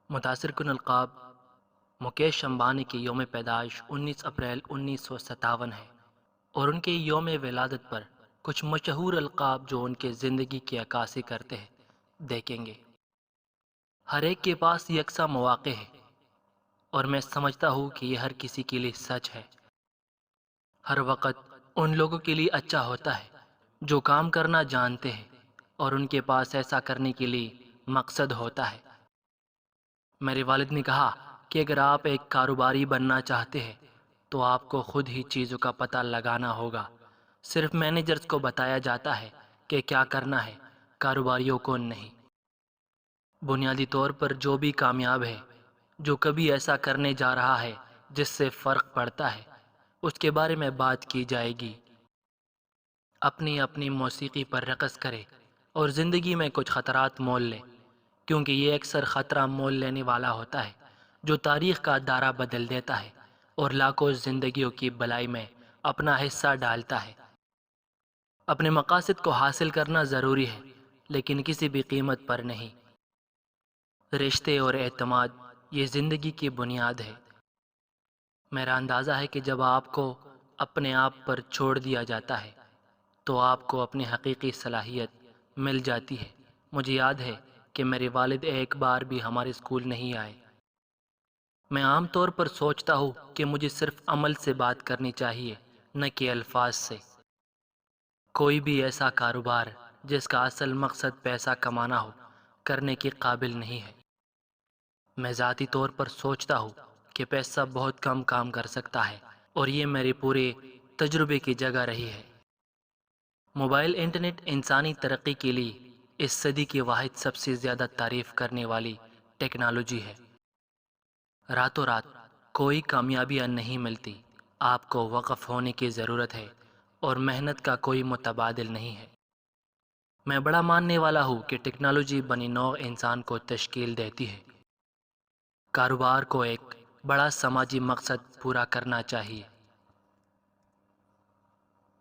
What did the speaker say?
متاثر کن القاب: مکیش امبانی کی یوم پیدائش 19 اپریل 1957 ہے، اور ان کے یوم ولادت پر کچھ مشہور القاب جو ان کے زندگی کی عکاسی کرتے ہیں دیکھیں گے۔ ہر ایک کے پاس یکساں مواقع ہے، اور میں سمجھتا ہوں کہ یہ ہر کسی کے لیے سچ ہے۔ ہر وقت ان لوگوں کے لیے اچھا ہوتا ہے جو کام کرنا جانتے ہیں اور ان کے پاس ایسا کرنے کے لیے مقصد ہوتا ہے۔ میرے والد نے کہا کہ اگر آپ ایک کاروباری بننا چاہتے ہیں تو آپ کو خود ہی چیزوں کا پتہ لگانا ہوگا۔ صرف مینیجرز کو بتایا جاتا ہے کہ کیا کرنا ہے، کاروباریوں کو نہیں۔ بنیادی طور پر جو بھی کامیاب ہے، جو کبھی ایسا کرنے جا رہا ہے جس سے فرق پڑتا ہے، اس کے بارے میں بات کی جائے گی۔ اپنی اپنی موسیقی پر رقص کرے اور زندگی میں کچھ خطرات مول لے، کیونکہ یہ اکثر خطرہ مول لینے والا ہوتا ہے جو تاریخ کا دارہ بدل دیتا ہے اور لاکھوں زندگیوں کی بلائی میں اپنا حصہ ڈالتا ہے۔ اپنے مقاصد کو حاصل کرنا ضروری ہے، لیکن کسی بھی قیمت پر نہیں۔ رشتے اور اعتماد یہ زندگی کی بنیاد ہے۔ میرا اندازہ ہے کہ جب آپ کو اپنے آپ پر چھوڑ دیا جاتا ہے تو آپ کو اپنی حقیقی صلاحیت مل جاتی ہے۔ مجھے یاد ہے کہ میرے والد ایک بار بھی ہمارے اسکول نہیں آئے۔ میں عام طور پر سوچتا ہوں کہ مجھے صرف عمل سے بات کرنی چاہیے، نہ کہ الفاظ سے۔ کوئی بھی ایسا کاروبار جس کا اصل مقصد پیسہ کمانا ہو، کرنے کے قابل نہیں ہے۔ میں ذاتی طور پر سوچتا ہوں کہ پیسہ بہت کم کام کر سکتا ہے، اور یہ میرے پورے تجربے کی جگہ رہی ہے۔ موبائل انٹرنیٹ انسانی ترقی کے لیے اس صدی کی واحد سب سے زیادہ تعریف کرنے والی ٹیکنالوجی ہے۔ راتوں رات کوئی کامیابیاں نہیں ملتی، آپ کو وقف ہونے کی ضرورت ہے، اور محنت کا کوئی متبادل نہیں ہے۔ میں بڑا ماننے والا ہوں کہ ٹیکنالوجی بنی نوع انسان کو تشکیل دیتی ہے۔ کاروبار کو ایک بڑا سماجی مقصد پورا کرنا چاہیے،